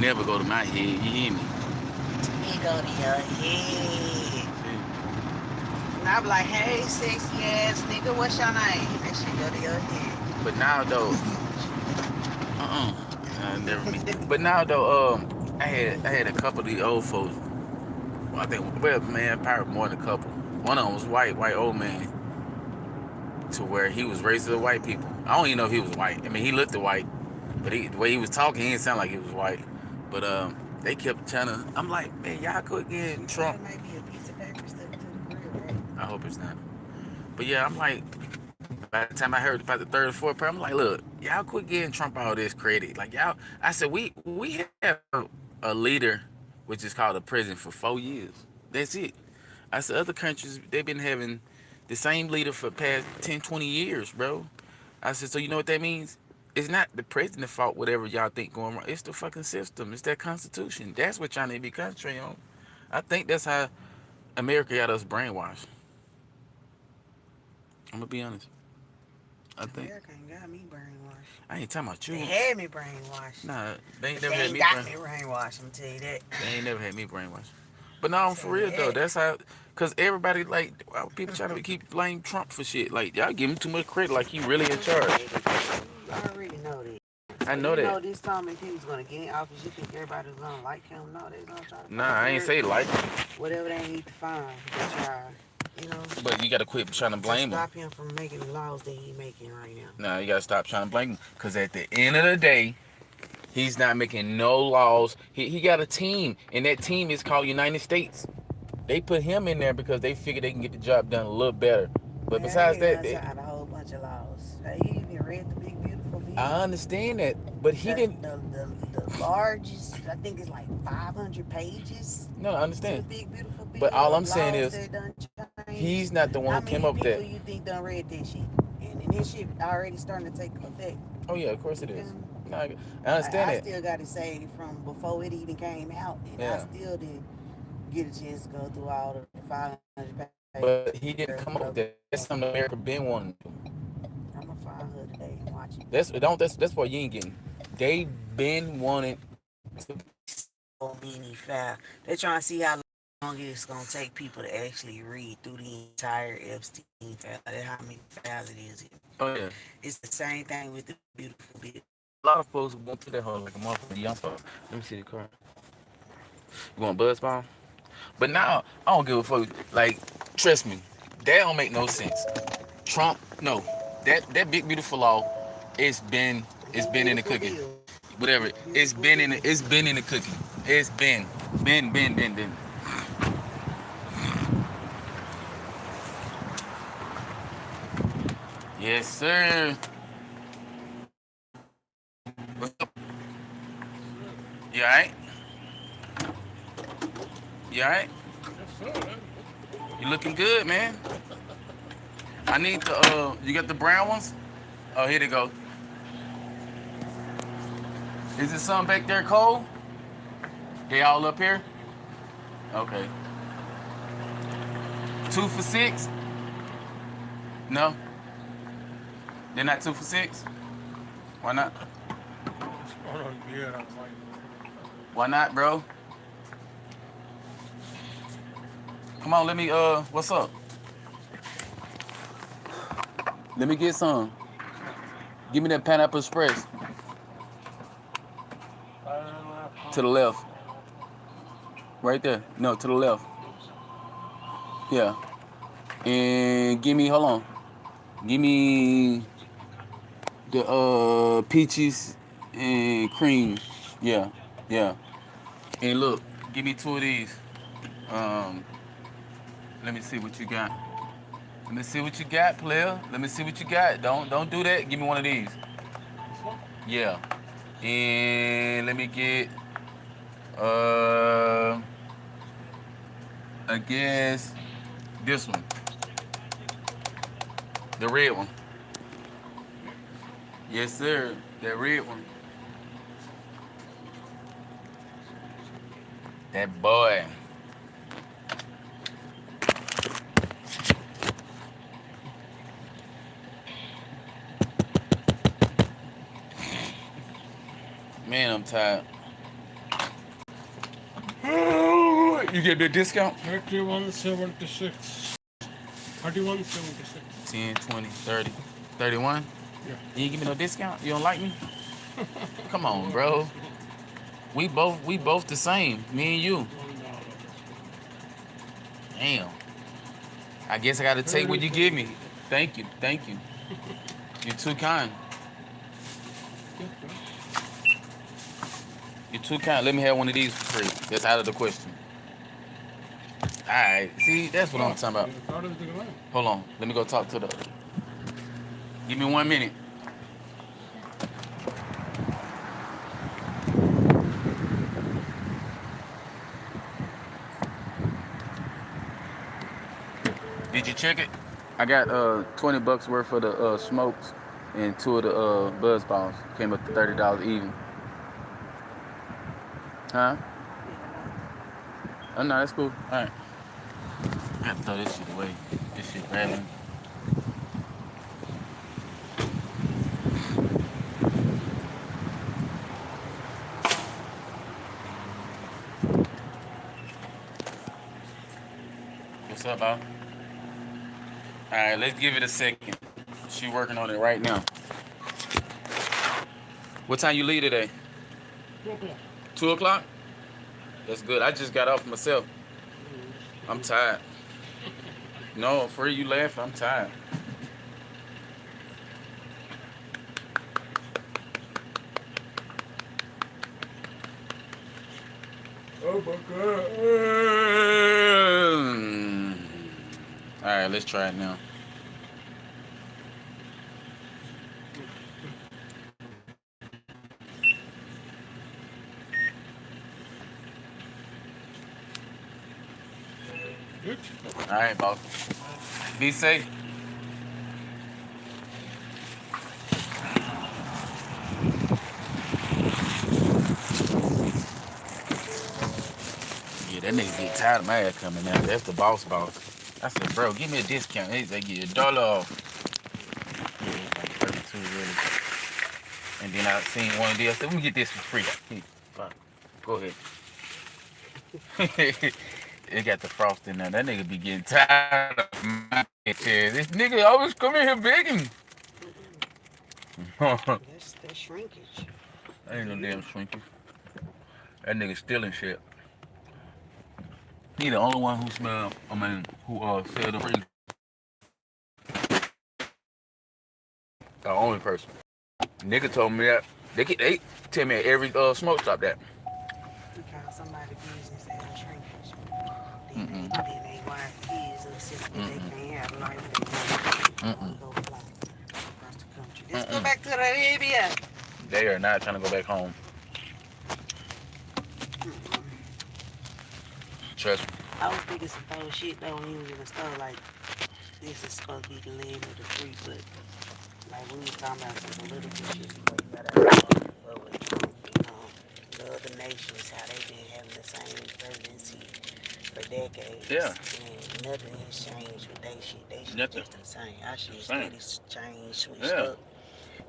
never go to my head. You hear me? It go to your head. And I be like, hey, sexy ass nigga, what's your name? That shit go to your But now though, never me. But now though, I had a couple of these old folks. Well, I think, well, man, probably more than a couple. One of them was white old man, to where he was racist to white people. I don't even know if he was white. I mean, he looked white, but the way he was talking, he didn't sound like he was white. But they kept trying to. I'm like, man, y'all quit getting head. Trump. That might be a piece of paper stuck to the grill, right? I hope it's not. But yeah, I'm like, by the time I heard about the third or fourth part, I'm like, look, y'all quit giving Trump all this credit. Like y'all, I said, we have a leader, which is called a president, for 4 years. That's it. I said, other countries, they've been having the same leader for the past 10, 20 years, bro. I said, so you know what that means? It's not the president fault, whatever y'all think going wrong. It's the fucking system. It's that constitution. That's what y'all need to be concentrating on. I think that's how America got us brainwashed. I'm gonna be honest. I think. America ain't got me brainwashed. I ain't talking about They you. had me brainwashed. Nah, they ain't But they never had ain't me got brain. me brainwashed, I'm tell you that. They ain't never had me brainwashed. But I no, for tell you real though, that. that's how. Cause everybody like people trying to keep blame Trump for shit. Like y'all give him too much credit, like he really in charge. You already know that. I So know you that. know this time if he was gonna get in office, you think everybody was gonna like him? No, they gonna try to Nah, find I ain't say like him, whatever they need to find. They try, you know, but you gotta quit trying to to blame him. stop him from making the laws that he making right now. Nah, you gotta stop trying to blame him. Cause at the end of the day, he's not making no laws. He got a team, and that team is called United States. They put him in there because they figure they can get the job done a little better. But Man, besides they that, done signed a whole bunch of laws. Hey, you even read the big beautiful bill? I understand that. But he The, didn't. the, the largest, I think it's like 500 pages No, I to the understand. big beautiful But bill all of I'm saying laws is, that done changed. he's not the How one who many came up with people that. you think done read this shit? And this shit already starting to take effect. Oh yeah, of course You it feel is. me? No, I understand I that. still got it saved from before it even came out, and I Yeah. still didn't get a chance to go through all the 500 pages But he of didn't come up with that. it. That's something America been wanting to do. I'm gonna find her today and watch it. That's what you ain't getting. They been wanting to. So many files. They're trying to see how long it's gonna take people to actually read through the entire Epstein file. That's how many files it is. Oh yeah. It's the same thing with the beautiful bill. A lot of folks went to that hole like a motherfucker. Young folks. Let me see the car. You want buzz bomb? But now I don't give a fuck. Like, trust me, that don't make no sense. Trump, no, that big beautiful law, it's been it's Big been in the beautiful cooking. bill. Whatever, Big beautiful bill. it's been in the cooking. It's been. Yes, sir. What's up? You alright? You alright? You looking good, man. I need the you got the brown ones? Oh, here they go. Is it some back there cold? They all up here? Okay. 2 for $6? No? They're not 2 for $6? Why not? Why not, bro? Come on, let me what's up? Let me get some. Give me that pineapple express. To the left. Right there. No, to the left. Yeah. And give me, hold on. Give me the peaches and cream. Yeah. Yeah. And look, give me two of these. Um, let me see what you got. Let me see what you got, player. Let me see what you got. Don't do that. Give me one of these. Yeah. And let me get uh I guess this one. The red one. Yes, sir. That red one. That boy. Man, I'm tired. You get me a discount? 31.76. 31.76. 10, 20, 30, 31? Yeah. You ain't give me no discount? You don't like me? Come on, bro. We both the same. Me and you. $1. Damn. I guess I gotta take what you give me. Thank you. You're too kind. You're too kind. Let me have one of these for free. That's out of the question. Alright. See, that's what I'm talking about. Hold on. Let me go talk to the. Give me 1 minute. Did you check it? I got $20 worth of the smokes and 2 of the buzz balls. Came up to $30 even. Huh? Oh no, that's cool. Alright. I have to throw this shit away. This shit rattling. What's up, Bob? Alright, let's give it a second. She working on it right now. What time you leave today? 2 o'clock. 2 o'clock? That's good. I just got off myself. I'm tired. No, for you laughing, I'm tired. Oh my God. Alright, let's try it now. Good. Alright, boss. Be safe. Yeah, that nigga get tired of my ass coming out. That's the boss. I said, bro, give me a discount. They give you $1 off. Yeah, it's like 32 really. And then I seen one of these. I said, let me get this for free. Fuck. Go ahead. It got the frost in there. That nigga be getting tired of my chairs. This nigga always come in here begging. That's shrinkage. Ain't no damn shrinking. That nigga stealing shit. He the only one who sell the free. The only person. Nigga told me that. They tell me at every smoke shop that. You call somebody business as shrinkage. Then they wife kids or sister, they can't have life. They want to go fly across the country. Let's go back to the Arabia. They are not trying to go back home. Trust me. I was thinking some old shit though when he was in the store, like this is supposed to be the land of the free, but like we was talking about some political shit, you gotta the other nations, how they been having the same presidency for decades. Yeah. And nothing has changed with they shit. They shit Nothing. just the same. Our shit Same. steady changed, switched Yeah. up.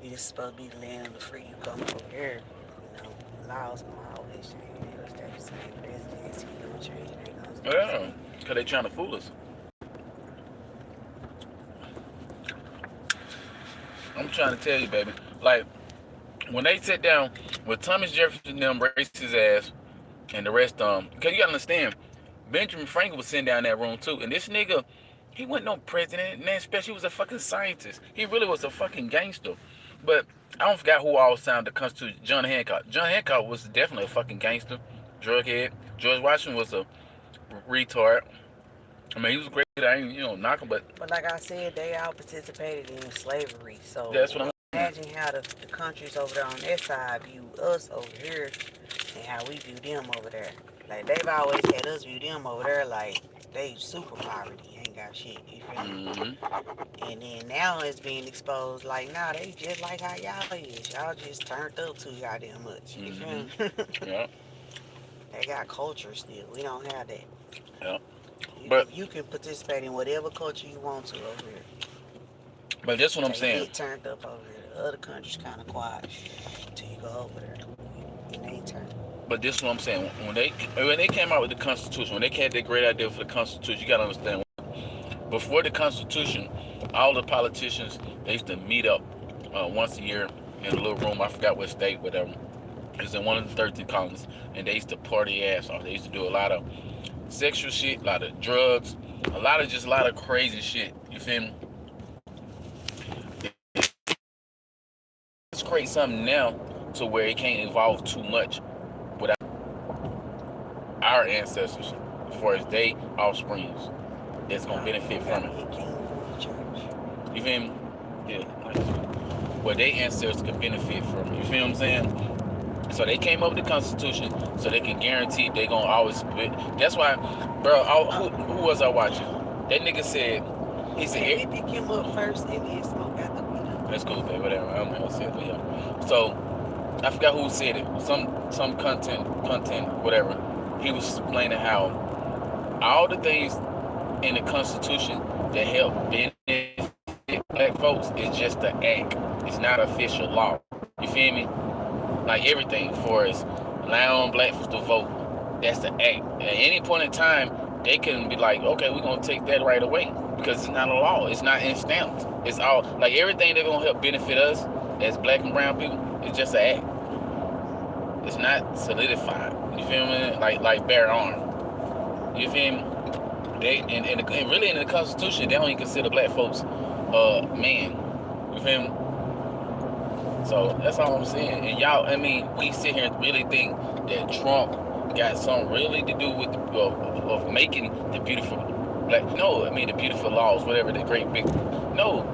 It is supposed to be the land of the free. You come over here, laws will always change. They'll stay the same. Presidency don't change. They gonna stay the Yeah. same. Because they trying to fool us. I'm trying to tell you, baby. Like, when they sit down with Thomas Jefferson, them raised his ass, and the rest, because you gotta understand, Benjamin Franklin was sitting down in that room too, and this nigga, he wasn't no president, man, especially he was a fucking scientist. He really was a fucking gangster. But I don't forget who all signed the Constitution. John Hancock. John Hancock was definitely a fucking gangster, drug head. George Washington was a retard. I mean, he was great. I ain't, knock him, but like I said, they all participated in slavery. So that's what I'm. imagine how the countries over there on their side view us over here and how we view them over there. Like, they've always had us view them over there like they super poverty, ain't got shit, you feel me? And then now it's being exposed like, nah, they just like how y'all is. Y'all just turned up too goddamn much, you feel me? Yeah. They got culture still. We don't have that. Yeah. You can participate in whatever culture you want to over here. But that's what I'm saying. Get turned up over here. The other countries kind of quiet till you go over there. And they turn. But this is what I'm saying. When they came out with the Constitution, when they had that great idea for the Constitution, you gotta understand. Before the Constitution, all the politicians, they used to meet up once a year in a little room. I forgot what state, whatever. It's in one of the 13 colonies, and they used to party ass off. They used to do a lot of sexual shit, a lot of drugs, a lot of crazy shit. You feel me? Let's create something now to where it can't evolve too much without our ancestors, as far as they offsprings, that's gonna benefit from it. You feel me? Yeah, where they ancestors can benefit from it. You feel what I'm saying? So they came up with the Constitution so they can guarantee they gonna always. That's why, bro. Who was I watching? That nigga said, he said, they pick him up first and then smoke out the window. That's cool, babe. Whatever. I don't know what said, but yeah. So I forgot who said it. Some content, whatever. He was explaining how all the things in the Constitution that help benefit black folks is just the act. It's not official law. You feel me? Like everything for us, allowing black folks to vote, that's the act. At any point in time, they can be like, okay, we're gonna take that right away because it's not a law. It's not instamped. It's all like everything that's gonna help benefit us as black and brown people is just an act. It's not solidified. You feel me? Like bear arm. You feel me? They and really in the Constitution, they don't even consider black folks men. You feel me? So that's all I'm saying. And y'all, I mean, we sit here and really think that Trump got something really to do with of making the beautiful black. No, I mean the beautiful laws, whatever the great big. No,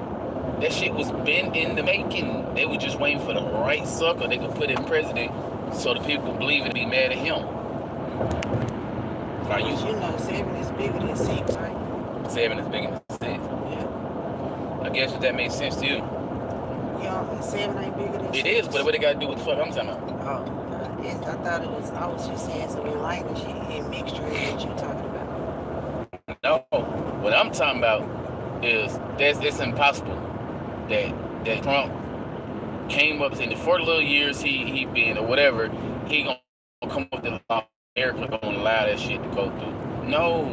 that shit was been in the making. They were just waiting for the right sucker they could put in president, so the people could believe it and be mad at him. Like you know, 7 is bigger than 6, right? 7 is bigger than 6. Yeah. I guess if that makes sense to you. Yeah, 7 ain't bigger than 6. It is, but what it got to do with the fuck I'm talking about? Oh, yes, I thought it was. I was just saying some enlightenment shit and mixture in what you talking about. No, what I'm talking about is it's impossible that Trump came up in the 4 little years he been or whatever, he gonna come up with the law. America gonna allow that shit to go through. No.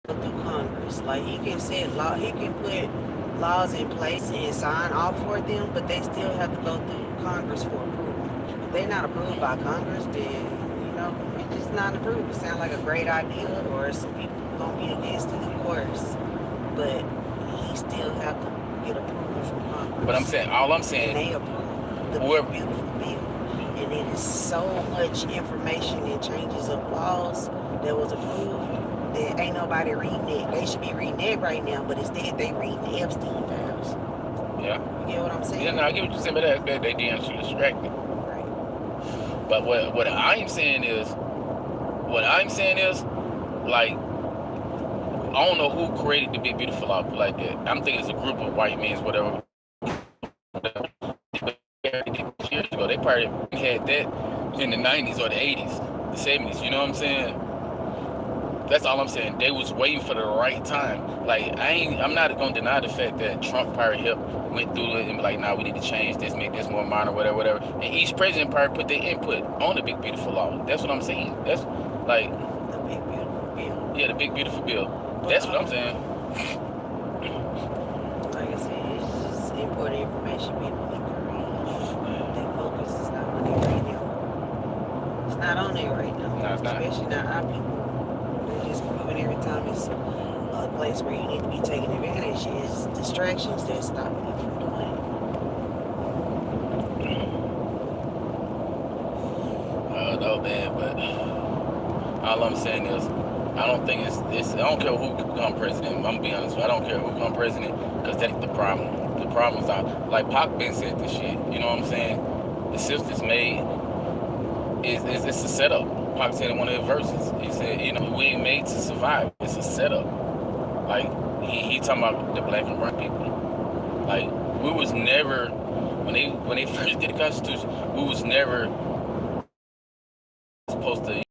Go through Congress. Like he can set law, he can put laws in place and sign off for them, but they still have to go through Congress for approval. If they're not approved by Congress, then you know it's just not approved. It sounds like a great idea, or some people gonna be against it, of course. But he still have to get approval from Congress. But I'm saying, all I'm saying, and they approve the beautiful bill. And it is so much information and changes of laws that was approved that ain't nobody reading it. They should be reading it right now, but instead they reading the Epstein files. Yeah. You get what I'm saying? Yeah, no, I get what you're saying, but that's bad. They damn sure distracted. Right. But what I'm saying is, like, I don't know who created the big beautiful law like that. I'm thinking it's a group of white men, whatever. Years ago, they probably had that in the 90s or the 80s, the 70s. You know what I'm saying? That's all I'm saying. They was waiting for the right time. Like I'm not gonna deny the fact that Trump probably went through it and be like, nah, we need to change this, make this more minor, whatever. And each president probably put their input on the big beautiful law. That's what I'm saying. That's like the big beautiful bill. Yeah, the big beautiful bill. That's what I'm saying. Like I said, it's just important information people need to read. Their focus is not on it right now. It's not on there right now. No, it's not. Especially not our people. They're just proving every time it's a place where you need to be taking advantage. It's distractions that's stopping you from doing it. I don't know, man, but all I'm saying is, I don't think it's I don't care who become president. I'm gonna be honest, I don't care who become president, because that's the problem. The problem is like Pac been said this shit. You know what I'm saying? The system's made. It's a setup. Pac said in one of his verses. He said, you know, we ain't made to survive. It's a setup. Like he talking about the black and brown people. Like we was never when they first did the Constitution, we was never supposed to.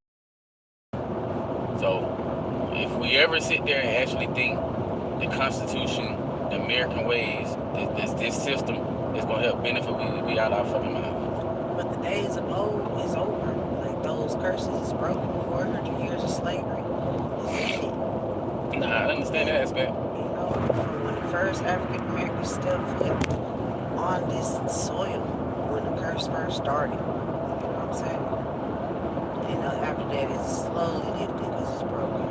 So if we ever sit there and actually think the Constitution, the American ways, this system is gonna help benefit, we out our fucking mind. But the days of old is over. Like those curses is broken. 400 years of slavery is ended. Nah, I understand that aspect. You know, from when the first African Americans stepped foot on this soil, when the curse first started. You know what I'm saying? You know, after that, it's slowly lifted because it's broken.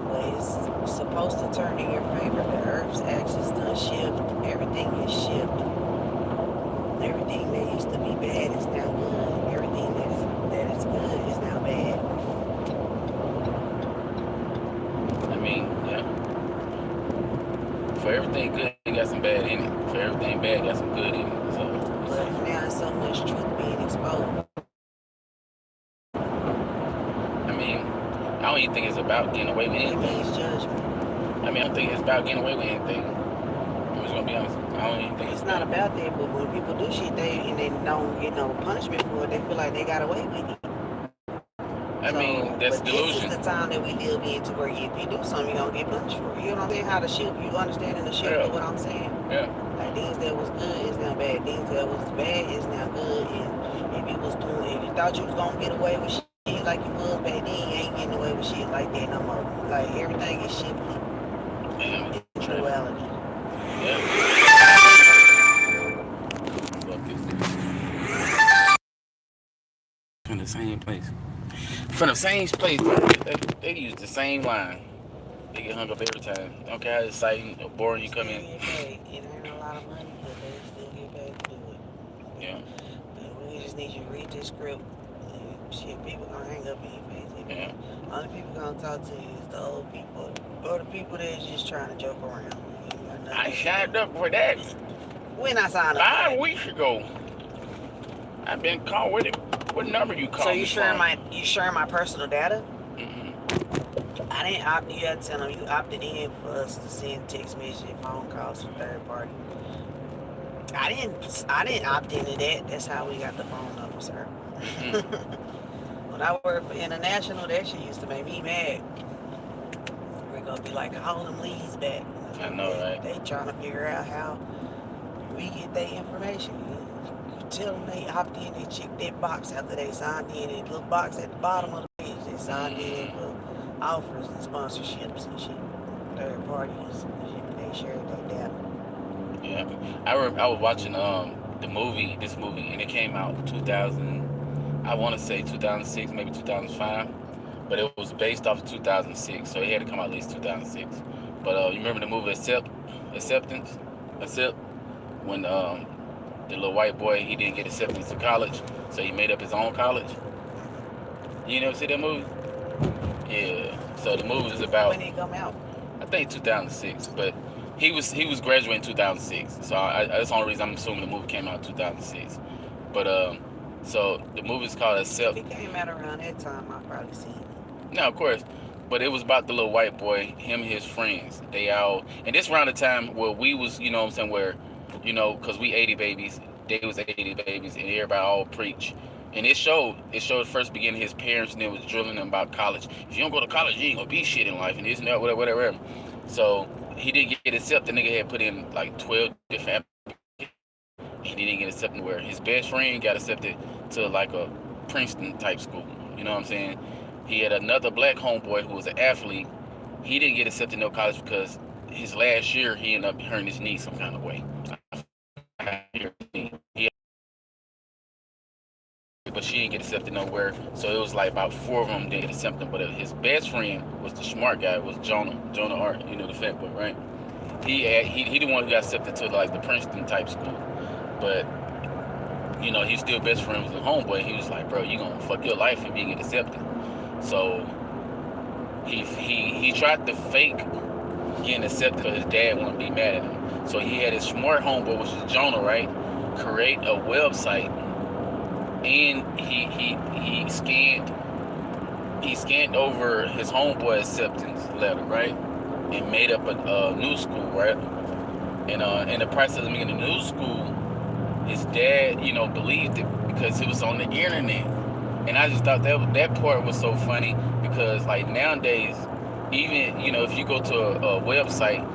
But it's supposed to turn in your favor. The Earth's axis done shift. Everything is shifted. Everything that used to be bad is now good. Everything that is good is now bad. I mean, yeah. For everything good, you got some bad in it. For everything bad, got some good in it. So, But now there's so much truth being exposed. I mean, I don't even think it's about getting away with anything. Everything's judgment. I mean, I don't think it's about getting away with anything. I'm just gonna be honest. I don't even think It's not about that, but when people do shit, and they don't get no punishment for it, they feel like they got away with it. I mean, that's but delusion. This is the time that we live in to where if you do something, you're gonna get punished for it. You know what I'm saying? How the shift, you understanding the shift of what I'm saying? Yeah. Like things that was good is now bad. Things that was bad is now good. And if you thought you was gonna get away with shit like you was back then, you ain't getting away with shit like that no more. Like everything is shifting. Damn. It's duality. Yeah. Fuck this thing. From the same place. From the same place. They use the same line. They get hung up every time. Don't care how exciting or boring you come in. It ain't a lot of money, but they still get paid to do it. Yeah. But we just need you to read this script. Shit, people gonna hang up in your face. Yeah. Only people gonna talk to you is the old people or the people that's just trying to joke around. I signed up for that When I signed up. 5 weeks ago. I've been called with it. What number you called? So you sharing my personal data? Mm-hmm. I didn't opt. You had to tell them you opted in for us to send text messages and phone calls from third party. I didn't opt into that. That's how we got the phone number, sir. Mm-hmm. When I worked for International, that shit used to make me mad. We're gonna be like, call them leads back. I know, right? They trying to figure out how we get their information. You tell them they opt in, they check that box after they signed in. That little box at the bottom of the page, they signed in for offers and sponsorships and shit. Third parties, they shared that data. Yeah, I was watching this movie, and it came out 2000. I want to say 2006, maybe 2005, but it was based off of 2006, so it had to come out at least 2006. But you remember the movie Acceptance? When the little white boy, he didn't get acceptance to college, so he made up his own college. You never see that movie? Yeah. So the movie is about. When did it come out? I think 2006, but he was graduating in 2006. So that's the only reason I'm assuming the movie came out in 2006. But so the movie is called If it came out around that time, I probably seen it. No, of course. But it was about the little white boy, him and his friends. They all, and this around the time where we was, you know what I'm saying, where, you know, because we 80 babies, they was 80 babies, and everybody all preach. And it showed first beginning his parents, and they was drilling him about college. If you don't go to college, you ain't gonna be shit in life, and this and that, whatever. So he didn't get accepted. The nigga had put in like 12 different applications, and he didn't get accepted where his best friend got accepted to like a Princeton type school. You know what I'm saying? He had another black homeboy who was an athlete. He didn't get accepted to no college because his last year he ended up hurting his knee some kind of way. But she didn't get accepted nowhere. So it was like about 4 of them didn't get accepted. But his best friend was the smart guy, was Jonah Art, you know, the fat boy, right? He the one who got accepted to like the Princeton type school. But you know, he's still best friend with the homeboy. He was like, bro, you gonna fuck your life if you get accepted. So he tried to fake getting accepted so his dad wouldn't be mad at him. So he had his smart homeboy, which is Jonah, right, create a website, and he scanned over his homeboy acceptance letter, right, and made up a new school, right. And in the process of making a new school, his dad, you know, believed it because it was on the internet. And I just thought that part was so funny because, like, nowadays, even, you know, if you go to a website,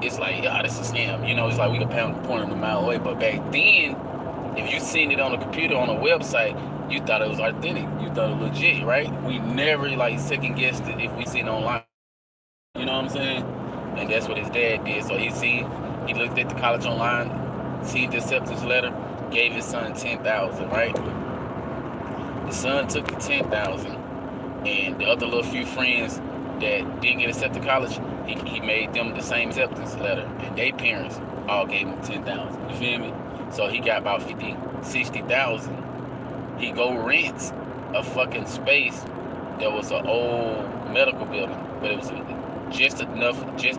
it's like, yeah, this is a scam. You know, it's like we can point them a mile away. But back then, if you seen it on a computer on a website, you thought it was authentic. You thought it was legit, right? We never like second guessed it if we seen it online. You know what I'm saying? And that's what his dad did. So he looked at the college online, seen the acceptance letter, gave his son $10,000, right? The son took the $10,000, and the other little few friends that didn't get accepted to college, he made them the same acceptance letter, and their parents all gave him $10,000. You feel me? So he got about $60,000. He go rents a fucking space that was an old medical building, but it was just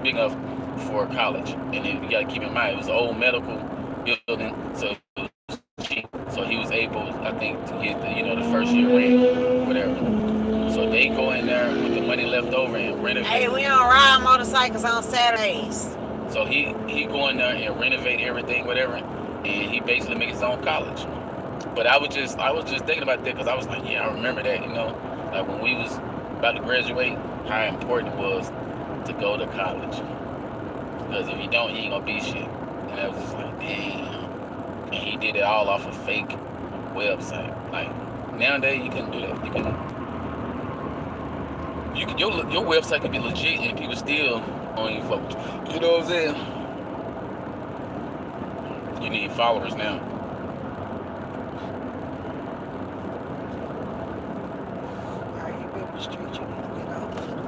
big enough for college. And then you gotta keep in mind, it was an old medical building, so it was cheap. So he was able, I think, to get the first year rent, whatever. So they go in there with the money left over and renovate. Hey, we don't ride motorcycles on Saturdays. So he go in there and renovate everything, whatever, and he basically make his own college. But I was just thinking about that because I was like, yeah, I remember that, like when we was about to graduate, how important it was to go to college. Because if you don't, you ain't gonna be shit. And I was just like, damn. And he did it all off a fake website. Like nowadays, you couldn't do that. Your website could be legit and people still don't even fuck with you. You know what I'm saying? You need followers now.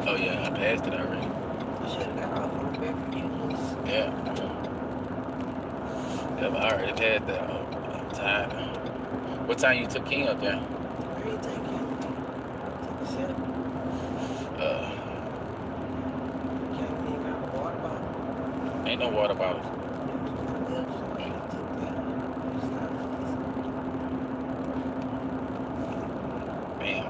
Oh yeah, I passed it already. You should have got off on Bedford Hills. Yeah. Yeah, but I already passed that. I'm tired. What time you took King up there? Where you take him? Take a sip. Can't even have a water bottle. Ain't no water bottles. Damn.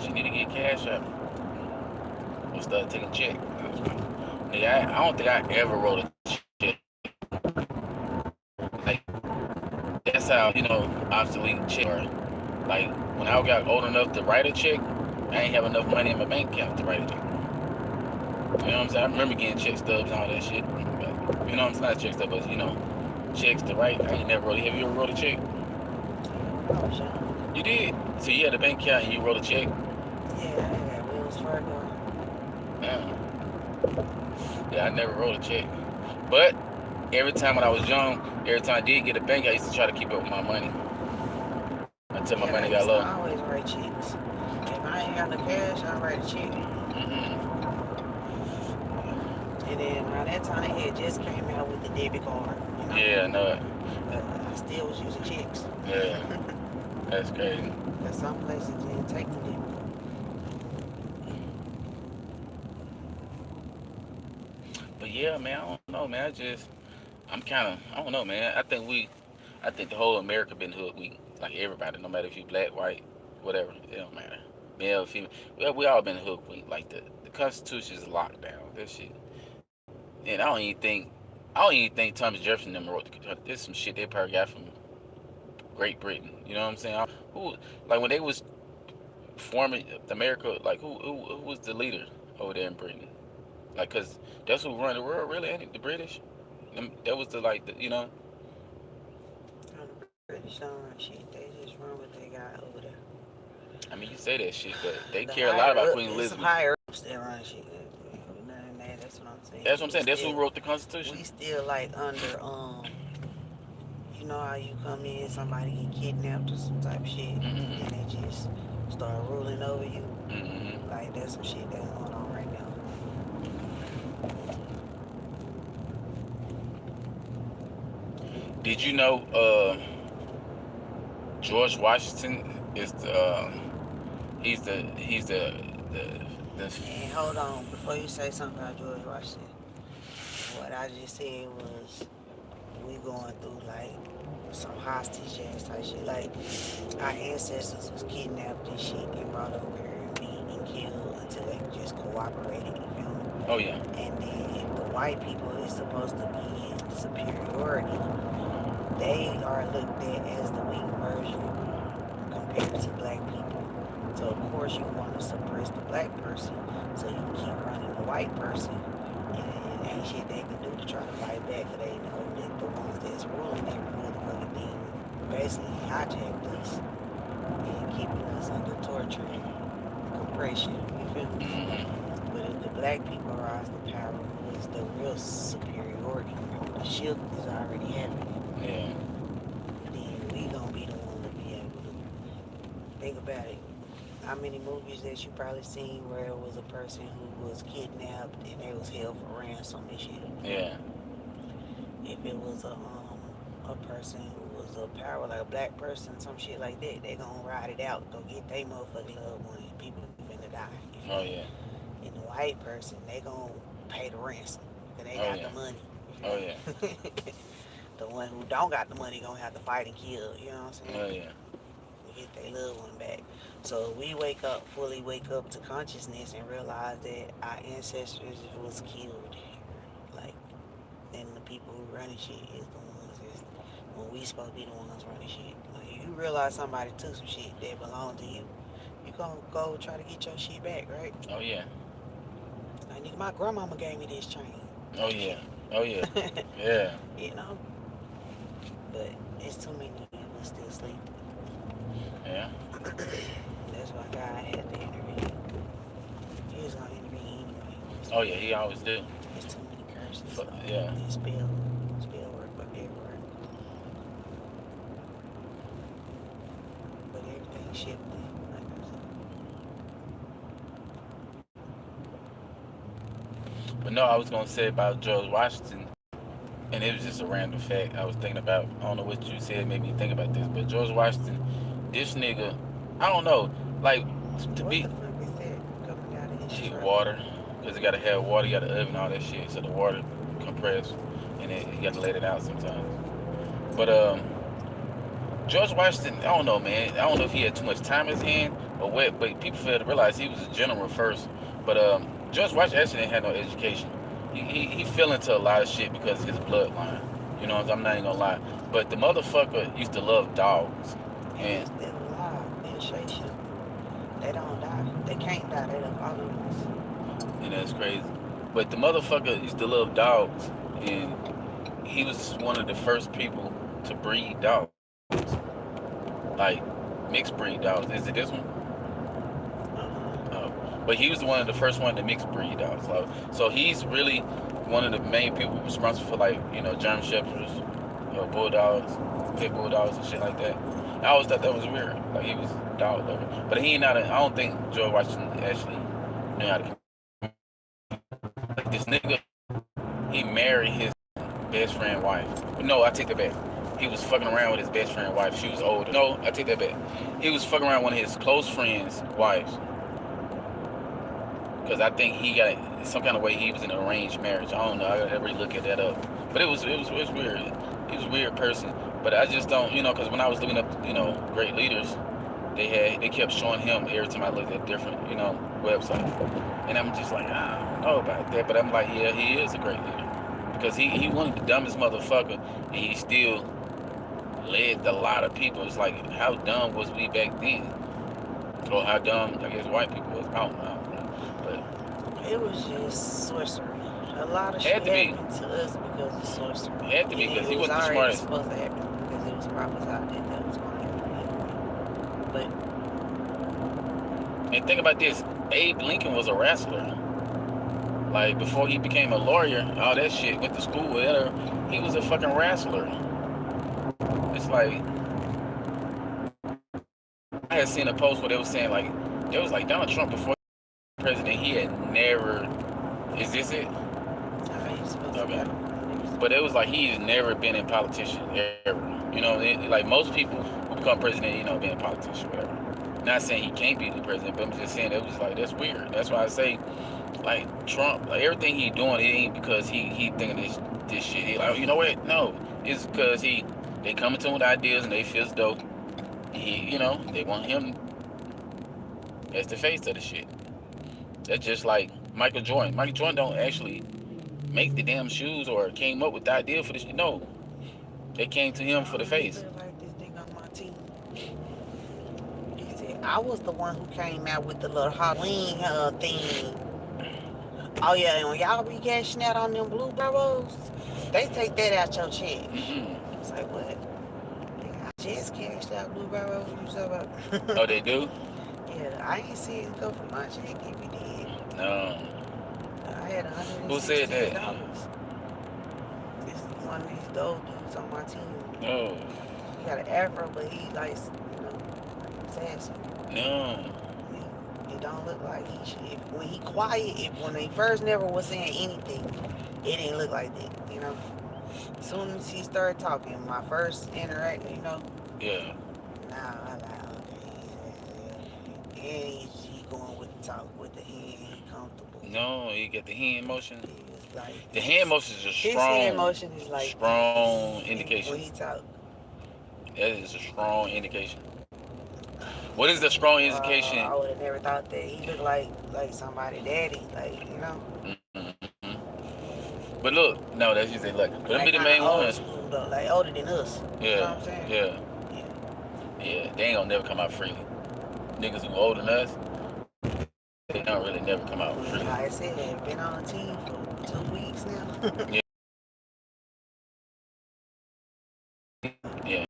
She need to get cash up. We'll start taking check. Nigga, I don't think I ever wrote a check. Like, that's how, obsolete check are. Like, when I got old enough to write a check, I ain't have enough money in my bank account to write a check. You know what I'm saying? I remember getting check stubs and all that shit. But, it's not check stubs, but, checks to write. I ain't never wrote. Have you ever wrote a check? Oh, sure. You did. So you had a bank account and you wrote a check? Yeah, I got Wells Fargo. Yeah, I never wrote a check. But every time when I was young, every time I did get a bank, I used to try to keep up with my money. Until my money got low. I always write checks. If I ain't got no cash, I write a check. And then around that time, they had just came out with the debit card. Yeah, I know it. But I still was using checks. Yeah. That's crazy. But some places didn't take the debit. But yeah, man, I don't know, man. I don't know, man. I think the whole America been hood week. Like everybody, no matter if you black, white, whatever, it don't matter. Male, female. Well, we all been hood week. Like the Constitution is locked down. That shit. And I don't even think Thomas Jefferson them wrote this some shit they probably got from Great Britain. You know what I'm saying? Like when they was forming America, like who was the leader over there in Britain? Like, cause that's who run the world, really, ain't it? The British. That was the The British don't run shit. They just run what they got over there. I mean, you say that shit, but they care a lot about Queen Elizabeth. Some higher ups that run shit. That's what I'm saying. That's what I'm saying. That's who wrote the Constitution. We still like under you know how you come in, somebody get kidnapped or some type of shit, and they just start ruling over you. Like that's some shit that's going on right now. Did you know George Washington is he's the And hold on, before you say something about George Washington, what I just said was we going through like some hostage ass type shit. Like our ancestors was kidnapped and shit and brought over here and beat and killed until they just cooperated, you feel me? Oh yeah. And then the white people is supposed to be in superiority. They are looked at as the weak version compared to black people. So of course you want to suppress the black person, so you keep running the white person, and ain't shit they can do to try to fight back, cause they know that the ones that's ruling every motherfucking thing basically hijacked us and keeping us under torture and compression. You feel me? Mm-hmm. But if the black people rise to power, who is the real superiority, the shift is already happening, Yeah. then we gonna be the one to be able to think about it. How many movies that you probably seen where it was a person who was kidnapped and they was held for ransom and shit? Yeah. If it was a person who was a power, like a black person, some shit like that, they gonna ride it out, go get they motherfucking loved one, and people finna die. You Oh feel me? yeah. And the white person, they gonna pay the ransom, cause they Oh got yeah. the money. Oh yeah. The one who don't got the money gonna have to fight and kill. You know what I'm saying? Oh yeah. To get their loved one back. So we wake up, fully wake up to consciousness and realize that our ancestors was killed here. Like, and the people who running shit is the ones that's, when we supposed to be the ones running shit. Like, you realize somebody took some shit that belonged to you, you gonna go try to get your shit back, right? Oh yeah. Like, nigga, my grandmama gave me this chain. Oh yeah. Oh yeah. Yeah. You know? But it's too many people still sleeping. Yeah. That's why God had to intervene. He was gonna intervene anyway. Oh yeah. He always do. There's too many curses. Yeah. And spell work, but everywhere. But everything shifted, like I said. But no, I was gonna say about George Washington, and it was just a random fact I was thinking about. I don't know what you said made me think about this, but George Washington, this nigga, I don't know, like to What be the fuck is that coming out of his shit truck? water, because you gotta have water, you gotta oven all that shit, so the water compress, and then you gotta let it out sometimes. But George Washington, I don't know, man. I don't know if he had too much time in his hand or what, but people fail to realize he was a general first. But George Washington actually didn't have no education. He fell into a lot of shit because of his bloodline. You know, I'm not even gonna lie. But the motherfucker used to love dogs. And And it's still alive in shape shit. They don't die. They can't die. They done followed us. you know, it's crazy. But the motherfucker used to love dogs, and he was one of the first people to breed dogs, like mixed breed dogs. Is it this one? But he was one of the first one to mix breed dogs. So he's really one of the main people responsible for, like, you know, German shepherds, bulldogs, pit bulldogs and shit like that. I always thought that was weird. Like, he was a dog lover. But he ain't not. I don't think George Washington actually knew how to. Like, this nigga, he married his best friend wife. No, I take that back. He was fucking around with his best friend wife. She was older. No, I take that back. He was fucking around with one of his close friends' wives. Because I think he got some kind of way he was in an arranged marriage. I don't know. I gotta really look at that up. But it was weird. He was a weird person. But I just don't, you know, because when I was looking up, you know, great leaders, they kept showing him every time I looked at different, you know, websites. And I'm just like, I don't know about that. But I'm like, yeah, he is a great leader. Because he wasn't the dumbest motherfucker, and he still led a lot of people. It's like, how dumb was we back then? Or how dumb, I guess, white people was. I don't know. But it was just sorcery. A lot of shit happened to us because of sorcery. It had to be, because he was wasn't the already smartest. supposed to happen because it was prophesied that was going to happen anyway. And think about this, Abe Lincoln was a wrestler. Like, before he became a lawyer, all that shit, went to school, whatever, he was a fucking wrestler. It's like, I had seen a post where they was saying, like, it was like Donald Trump before he was president, he had never, is this it? Okay. But it was like he has never been a politician, ever. You know, like most people who become president, you know, being a politician, whatever. Not saying he can't be the president, but I'm just saying it was like, that's weird. That's why I say, like, Trump, like, everything he doing, it ain't because he thinking this shit. He like, you know what? No, it's because they coming to him with ideas and they feel as though he, you know, they want him as the face of the shit. That's just like Michael Jordan. Michael Jordan don't actually make the damn shoes or came up with the idea for this. No, they came to him for the face. I feel like this nigga on my team. He said, I was the one who came out with the little Halloween thing. Oh yeah, and when y'all be cashing out on them blue bros, they take that out your check. It's like what? I just cashed out blue bros. What you talking about? Oh, they do? Yeah, I ain't see it go from my check if it did. No. I had $116. Who said that? It's one of these old dudes on my team. No. He got an afro, but he like, sassy. No. It don't look like he should. When he quiet, when he first never was saying anything, it didn't look like that, As soon as he started talking, my first interaction, Yeah. Nah, I like, okay. And he going with the talk, with the hand, he comfortable. No, you get the hand motion. It's like, The hand motion is a his hand motion is like strong indication. when he talk. That is a strong indication. What is the strong indication? I would have never thought that he looked like somebody daddy, Mm-hmm. But look, no, that's just look. But them be the main old ones. school, though, like older than us. Yeah. You know what I'm saying? Yeah. They ain't gonna never come out freely. Niggas who older than us, they don't really never come out freely. Like I said, they've been on the team for 2 weeks now. Yeah.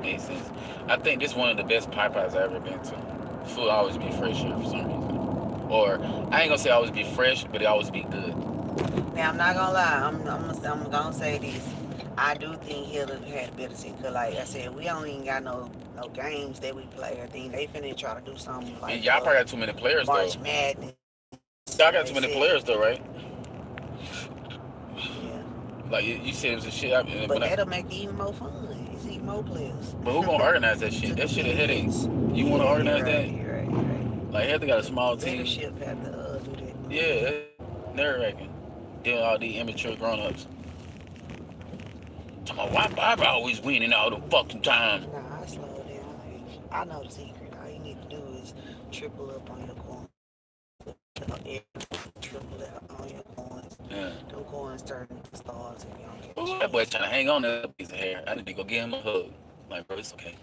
Makes sense. I think this is one of the best Popeyes I've ever been to. Food always be fresh here for some reason. Or I ain't gonna say always be fresh, but it always be good. Now I'm not gonna lie, I'm gonna say this. I do think he'll have had a better season. Cause like I said, we don't even got no games that we play. I think they finna try to do something like Y'all probably got too many players March though. Madness. Y'all got too many players though, right? Yeah. Like you said, it was a shit. But that'll make it even more fun. It's even more players. But who gonna organize that shit? That shit a headache. You wanna organize that? You're right. Like Heather got a small team. Leadership have to do that. Yeah, nerve wracking. Dealing with all these immature grown-ups. Talking about why Barbara always winning all the fucking time. Nah, I slow down. I know the secret. All you need to do is triple up on your coins. Triple up on your coins. Yeah. Them coins turn into stars if you don't get Ooh, that boy trying to hang on to that piece of hair. I need to go give him a hug. Like, bro, it's okay.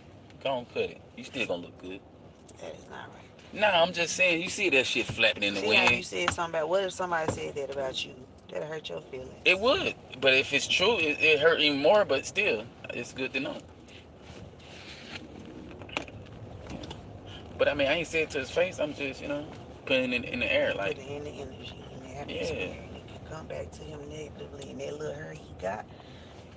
Go on, cut it. You still gonna look good. That is not right. Nah, I'm just saying, you see that shit flapping in the See how you wind. said something about, what if somebody said that about you? That'll hurt your feelings. It would, but if it's true, it hurt even more, but still, it's good to know. But I mean, I ain't said it to his face, I'm just, putting it in the air, like. Put it in the energy, in the atmosphere. Yeah. And it can come back to him negatively, and that little hurt he got,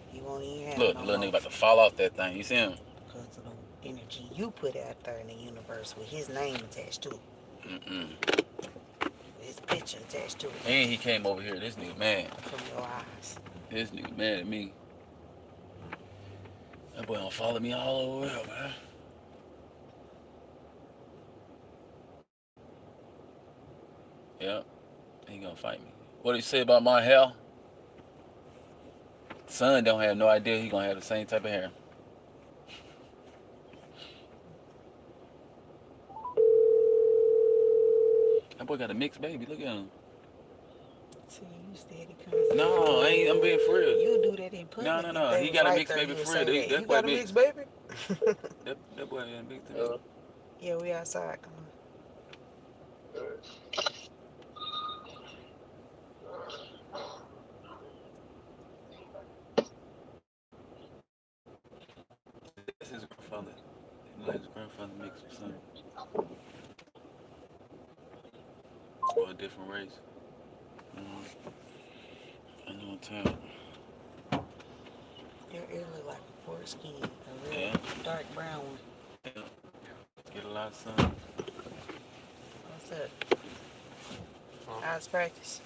he won't even have Look, no the little more. nigga about to fall off that thing, you see him? Because of the energy you put out there in the universe with his name attached to it. His picture attached to it. And he came over here, this nigga mad. From your eyes. This nigga mad at me. That boy don't follow me all over, man. Yep, he gonna fight me. What did he say about my hair? Son don't have no idea he gonna have the same type of hair. That boy got a mixed baby, look at him. See, you steady coming. No, I'm being for real. You do that in public. No. He got a mixed baby for real. That You boy got a mixed baby? That boy got a mixed baby. Yeah, we outside. Come on. This is his grandfather. His grandfather mixed with something. Or a different race. I know in town. Your ear look like a pork skin. A real Yeah. dark brown one. Yeah. Get a lot of sun. What's up? How's practice?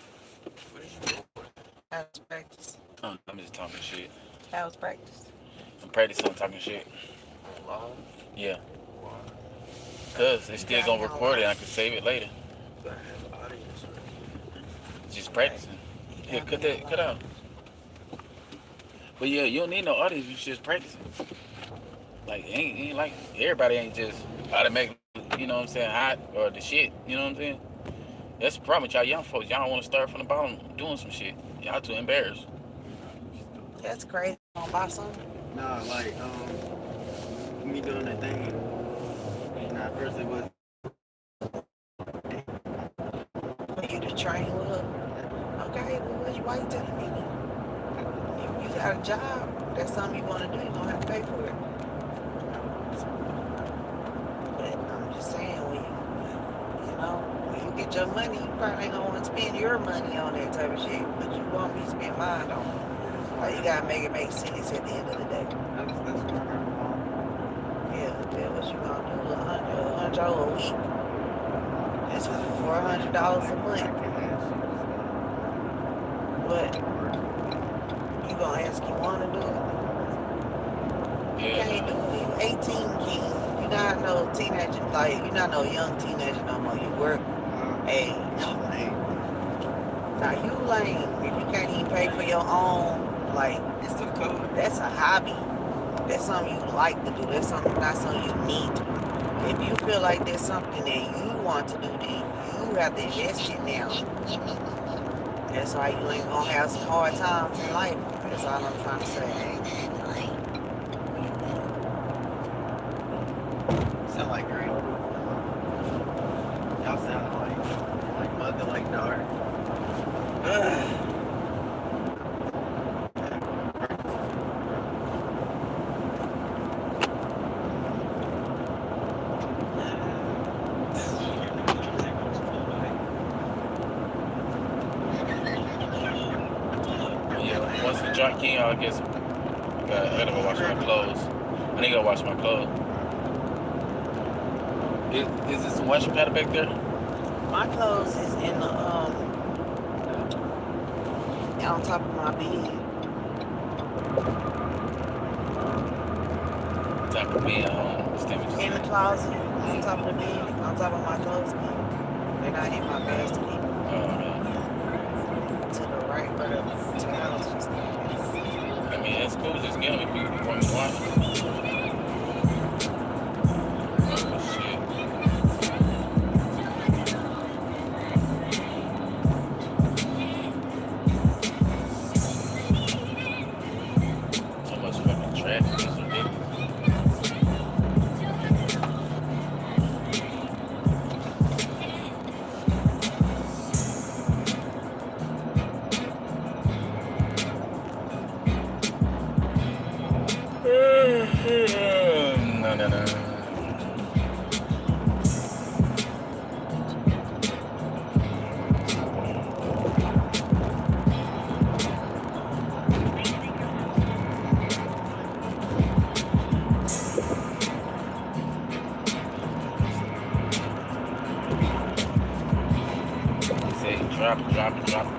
What is you doing? How's practice? Oh, I'm just talking shit. How's practice? I'm practicing talking shit. Live? Yeah. Why? Cause it's still gonna record it and I can save it later. Gotta have audience, right? Just practicing. Yeah, cut out. But yeah, you don't need no audience, you just practicing. Like ain't like everybody ain't just automatically, you know what I'm saying, hot or the shit, you know what I'm saying? That's the problem with y'all young folks. Y'all don't want to start from the bottom doing some shit. Y'all too embarrassed. That's crazy. Gonna buy something? Nah, like, me doing that thing Nah, at first it was. For you to train with? Okay, well, why you telling me that? If you got a job, that's something you want to do, you're going to have to pay for it. But I'm just saying, when you get your money, you probably ain't going to want to spend your money on that type of shit. But you want me to spend mine on it. Like, you got to make it make sense at the end of the day. That's what I heard. Yeah, that's what you going to do. $100 a week. That's $400 a month. But you gonna ask you wanna do it? You can't do it. You 18, king. You not no teenager, like you not no young teenager no more. You work age. Now you lame if you can't even pay for your own. Like It's too cold. that's a hobby. That's something you like to do. That's not something you need to do. If you feel like there's something that you want to do, then you have to invest in now. That's why you ain't gonna have some hard times in life. That's all I'm trying to say. Sound like great. Y'all sound like mother, like daughter. Yeah, once the joint king, I guess I gotta go wash my clothes. I need to go wash my clothes. Is there some washing powder back there? My clothes is in the on top of my bed. Top of being In the closet, on top of the bed, on top of my clothes bed. They're not in my basket. To the right where the towels and stuff. I mean, that's cool. Just get them if you want to wash them. Oh, shit. So much fucking trash. It's ridiculous. No. Say drop it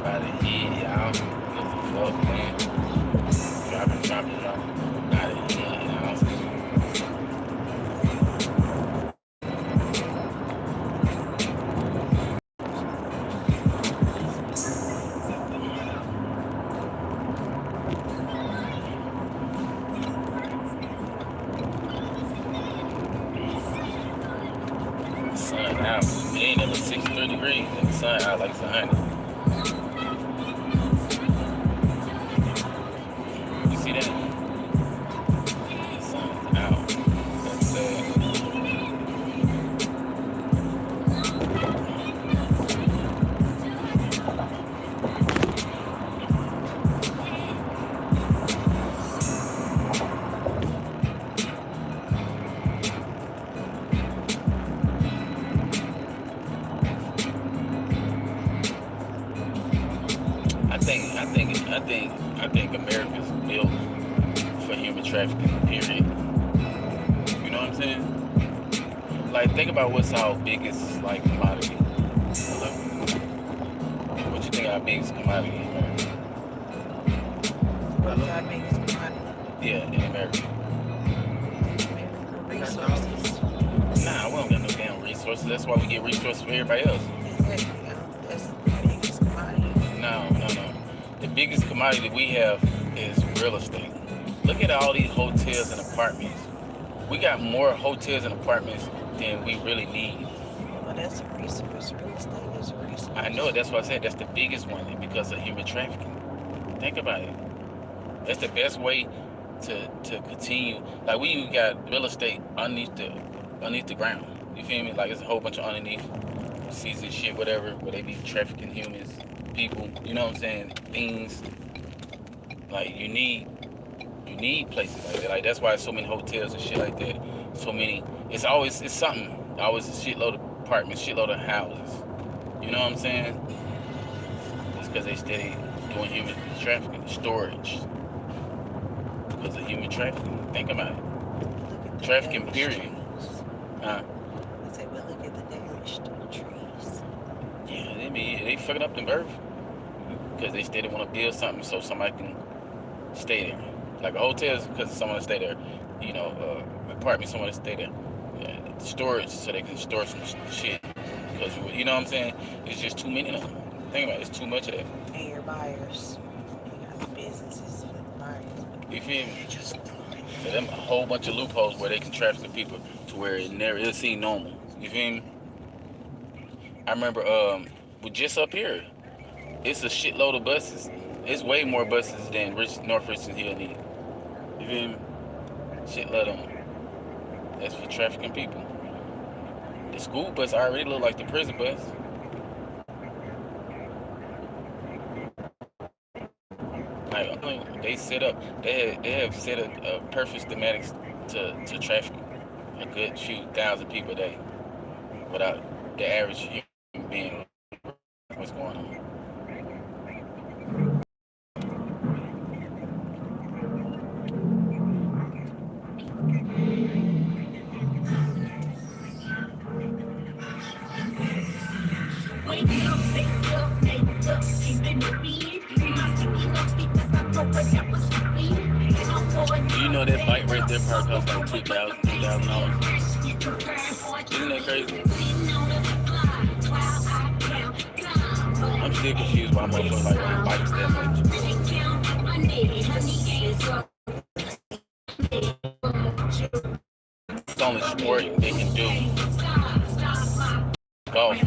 by the head, y'all. What the fuck, man? Drop it by the head, y'all. The sun out. It ain't never 63 degrees and the sun out like it's 100. You see that? The sun's out. That's sad. I think America's built for human trafficking, period. You know what I'm saying? Like, think about what's our biggest, like, commodity. What you think our biggest commodity in America? What is our biggest commodity? Yeah, in America. Resources. Nah, we don't got no damn resources. That's why we get resources for everybody else. Exactly. That's the biggest commodity. No. The biggest commodity we have is real estate. Look at all these hotels and apartments. We got more hotels and apartments than we really need. Well, that's a resource. Real estate is a resource. I know it. That's why I said that's the biggest one because of human trafficking. Think about it. That's the best way to continue. Like, we got real estate underneath the ground. You feel me? Like it's a whole bunch of underneath season shit, whatever, where they be trafficking humans, people. You know what I'm saying? Things. Like you need places like that. Like that's why so many hotels and shit like that. So many. It's something. Always a shitload of apartments, shitload of houses. You know what I'm saying? It's because they steady doing human trafficking, storage. Because of human trafficking. Think about it. Look at the Trafficking, damaged period. trees. Huh? I say, but look at the damaged trees. Yeah, they fucking up the earth. Because they steady want to build something so somebody can stay there. Like a hotel is because someone to stay there. You know, apartment, someone to stay there. Storage so they can store some shit. Because you know what I'm saying? It's just too many of them. Think about it, it's too much of that. And your buyers. You got the businesses for the buyers. You feel me? So them a whole bunch of loopholes where they can traffic the people to where it'll seem normal. You feel me? I remember with just up here, it's a shitload of buses. It's way more buses than North Richmond Hill need. You feel me? Shitload of them. That's for trafficking people. The school bus already look like the prison bus. Like they set up, they have set a perfect schematics to traffic a good few thousand people a day without the average human being. What's going on? You know that bike right there probably costs like $2,000, $3,000. Isn't that crazy? I'm still confused why motherfuckers like riding bikes that much. It's the only sport they can do. Golf.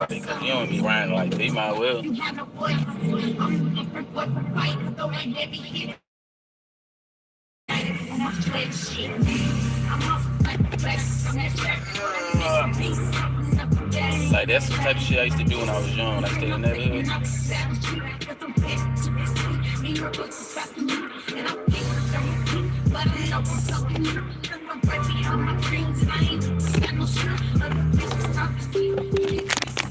Because you don't be riding like they might well. Like that's the type of shit I used to do when I was young. When I stayed in that hood.